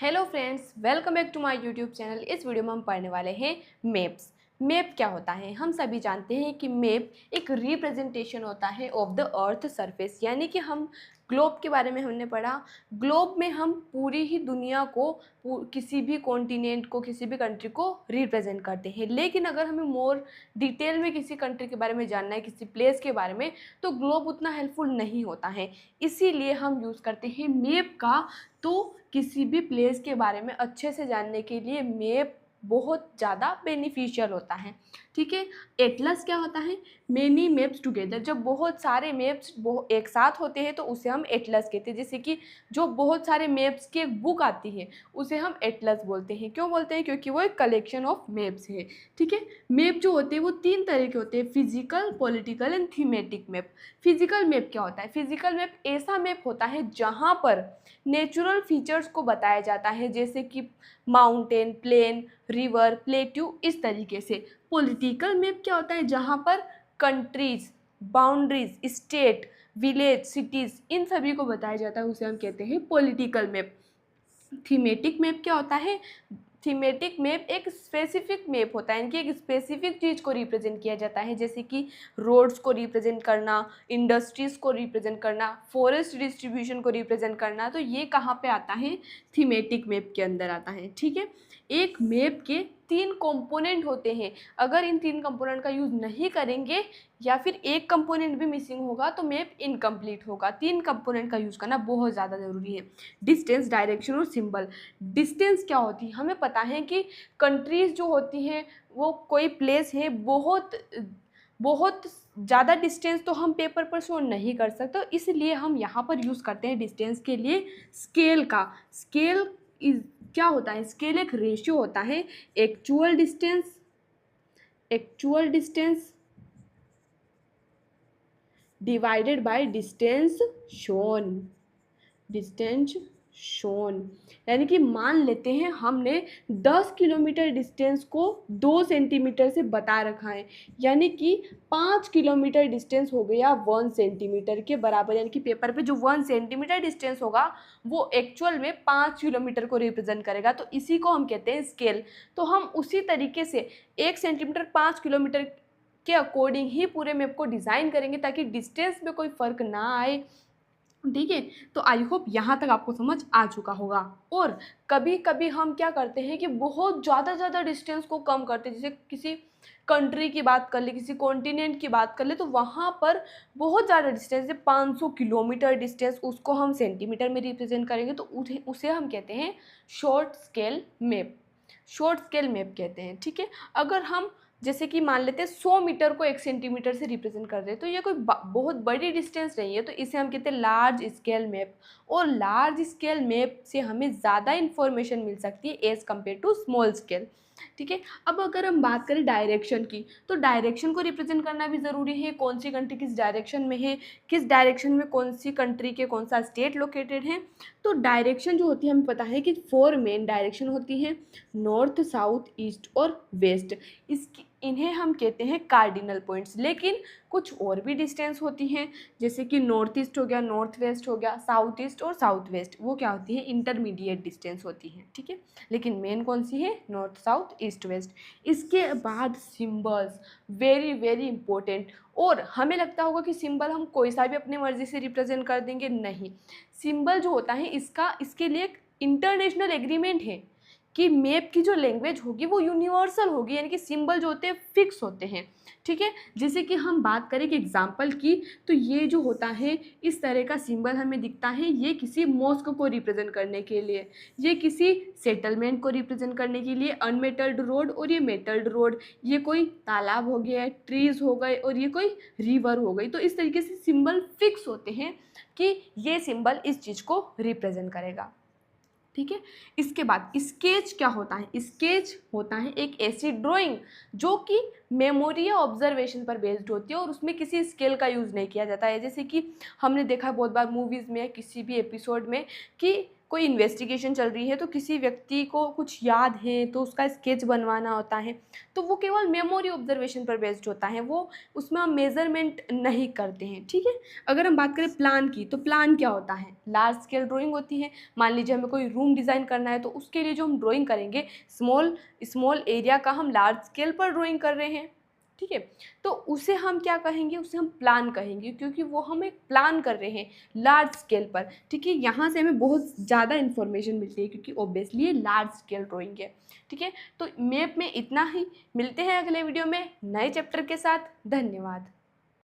Hello friends, welcome back to my YouTube channel. इस video में हम पढ़ने वाले हैं मैप्स। मैप क्या होता है? हम सभी जानते हैं कि मैप एक रिप्रेजेंटेशन होता है ऑफ द अर्थ सरफेस, यानी कि हम ग्लोब के बारे में हमने पढ़ा। ग्लोब में हम पूरी ही दुनिया को, किसी भी कॉन्टिनेंट को, किसी भी कंट्री को रिप्रेजेंट करते हैं। लेकिन अगर हमें मोर डिटेल में किसी कंट्री के बारे में जानना है, किसी प्लेस के बारे में, तो ग्लोब उतना हेल्पफुल नहीं होता है। इसीलिए हम यूज़ करते हैं मैप का। तो किसी भी प्लेस के बारे में अच्छे से जानने के लिए मैप बहुत ज़्यादा बेनिफिशियल होता है। ठीक है। एटलस क्या होता है? Many maps together. जब बहुत सारे मैप्स एक साथ होते हैं तो उसे हम एटलस कहते हैं। जैसे कि जो बहुत सारे मैप्स की एक बुक आती है उसे हम एटलस बोलते हैं। क्यों बोलते हैं? क्योंकि वो एक कलेक्शन ऑफ मैप्स है। ठीक है। मैप जो होते हैं वो तीन तरह के होते हैं: physical, political and thematic map. Physical map क्या होता है? फिजिकल मैप ऐसा मैप होता है जहाँ पर नेचुरल फीचर्स को बताया जाता है, जैसे कि माउंटेन, प्लेन, रिवर, प्लेट्यू, इस तरीके से। पॉलिटिकल मैप क्या होता है? जहाँ पर countries, boundaries, state, village, cities, इन सभी को बताया जाता है, उसे हम कहते हैं पॉलिटिकल मैप। थीमेटिक मैप क्या होता है? थीमेटिक मैप एक स्पेसिफिक मैप होता है, यानी कि एक स्पेसिफिक चीज़ को रिप्रेजेंट किया जाता है, जैसे कि रोड्स को रिप्रेजेंट करना, इंडस्ट्रीज़ को रिप्रेजेंट करना, फॉरेस्ट डिस्ट्रीब्यूशन को रिप्रेजेंट करना। तो ये कहाँ पे आता है? थीमेटिक मैप के अंदर आता है। ठीक है। एक मैप के तीन कंपोनेंट होते हैं। अगर इन तीन कंपोनेंट का यूज़ नहीं करेंगे या फिर एक कंपोनेंट भी मिसिंग होगा तो मैप इनकम्प्लीट होगा। तीन कंपोनेंट का यूज़ करना बहुत ज़्यादा ज़रूरी है: डिस्टेंस, डायरेक्शन और सिंबल। डिस्टेंस क्या होती है? हमें पता है कि कंट्रीज़ जो होती हैं, वो कोई प्लेस है, बहुत बहुत ज़्यादा डिस्टेंस तो हम पेपर पर शो नहीं कर सकते, तो इसलिए हम यहाँ पर यूज़ करते हैं डिस्टेंस के लिए स्केल का। स्केल इज क्या होता है? स्केल एक रेशियो होता है actual distance divided by distance shown. यानी कि मान लेते हैं हमने 10 किलोमीटर डिस्टेंस को 2 सेंटीमीटर से बता रखा है, यानी कि 5 किलोमीटर डिस्टेंस हो गया 1 सेंटीमीटर के बराबर। यानी कि पेपर पे जो 1 सेंटीमीटर डिस्टेंस होगा वो एक्चुअल में 5 किलोमीटर को रिप्रेजेंट करेगा, तो इसी को हम कहते हैं स्केल। तो हम उसी तरीके से 1 सेंटीमीटर 5 किलोमीटर के अकॉर्डिंग ही पूरे मैप को डिज़ाइन करेंगे ताकि डिस्टेंस में कोई फ़र्क ना आए। ठीक है। तो आई होप यहाँ तक आपको समझ आ चुका होगा। और कभी कभी हम क्या करते हैं कि बहुत ज़्यादा डिस्टेंस को कम करते हैं। जैसे किसी कंट्री की बात कर ले, किसी कॉन्टिनेंट की बात कर ले, तो वहाँ पर बहुत ज़्यादा डिस्टेंस, जैसे 500 किलोमीटर डिस्टेंस, उसको हम सेंटीमीटर में रिप्रेजेंट करेंगे तो उसे हम कहते हैं short scale map. Short scale map कहते हैं। ठीक है। अगर हम जैसे कि मान लेते हैं 100 मीटर को 1 सेंटीमीटर से रिप्रेजेंट कर रहे हैं, तो ये कोई बहुत बड़ी डिस्टेंस नहीं है, तो इसे हम कहते हैं लार्ज स्केल मैप। और लार्ज स्केल मैप से हमें ज़्यादा इन्फॉर्मेशन मिल सकती है as compare to small scale. ठीक है। अब अगर हम बात करें डायरेक्शन की, तो डायरेक्शन को रिप्रेजेंट करना भी ज़रूरी है। कौन सी कंट्री किस डायरेक्शन में है, किस डायरेक्शन में कौन सी कंट्री के कौन सा स्टेट लोकेटेड है। तो डायरेक्शन जो होती है, हमें पता है कि 4 मेन डायरेक्शन होती हैं: नॉर्थ, साउथ, ईस्ट और वेस्ट। इन्हें हम कहते हैं कार्डिनल पॉइंट्स। लेकिन कुछ और भी डिस्टेंस होती हैं, जैसे कि नॉर्थ ईस्ट हो गया, नॉर्थ वेस्ट हो गया, साउथ ईस्ट और साउथ वेस्ट, वो क्या होती है? इंटरमीडिएट डिस्टेंस होती हैं। ठीक है। लेकिन मेन कौन सी है? North, south, east, west. इसके बाद सिंबल्स, वेरी वेरी इंपॉर्टेंट। और हमें लगता होगा कि सिंबल हम कोई सा भी अपनी मर्जी से रिप्रेजेंट कर देंगे, नहीं। सिंबल जो होता है इसके लिए एक इंटरनेशनल एग्रीमेंट है कि मैप की जो लैंग्वेज होगी वो यूनिवर्सल होगी, यानी कि सिंबल जो होते हैं फिक्स होते हैं। ठीक है। जैसे कि हम बात करें कि एग्जांपल की, तो ये जो होता है इस तरह का सिंबल हमें दिखता है, ये किसी मॉस्क को रिप्रेजेंट करने के लिए, ये किसी सेटलमेंट को रिप्रेजेंट करने के लिए, अनमेटल्ड रोड और ये मेटल्ड रोड, ये कोई तालाब हो गया, ट्रीज हो गए और ये कोई रिवर हो गई। तो इस तरीके से सिंबल फिक्स होते हैं कि ये सिंबल इस चीज़ को रिप्रेजेंट करेगा। ठीक है। इसके बाद स्केच क्या होता है? स्केच होता है एक ऐसी ड्राइंग जो कि मेमोरी या ऑब्जर्वेशन पर बेस्ड होती है और उसमें किसी स्केल का यूज़ नहीं किया जाता है। जैसे कि हमने देखा बहुत बार मूवीज़ में, किसी भी एपिसोड में, कि कोई इन्वेस्टिगेशन चल रही है तो किसी व्यक्ति को कुछ याद है तो उसका स्केच बनवाना होता है, तो वो केवल मेमोरी ऑब्जर्वेशन पर बेस्ड होता है, वो उसमें हम मेज़रमेंट नहीं करते हैं, ठीक है। अगर हम बात करें प्लान की, तो प्लान क्या होता है, लार्ज स्केल ड्राइंग होती है। मान लीजिए हमें कोई रूम डिज़ाइन करना है तो उसके लिए जो हम ड्राइंग करेंगे, स्मॉल स्मॉल एरिया का हम लार्ज स्केल पर ड्राइंग कर रहे हैं, ठीक है। तो उसे हम क्या कहेंगे, उसे हम प्लान कहेंगे, क्योंकि वो हम एक प्लान कर रहे हैं लार्ज स्केल पर, ठीक है। यहाँ से हमें बहुत ज़्यादा इन्फॉर्मेशन मिलती है क्योंकि ऑब्वियसली ये लार्ज स्केल ड्राइंग है, ठीक है। तो मैप में इतना ही, मिलते हैं अगले वीडियो में नए चैप्टर के साथ। धन्यवाद।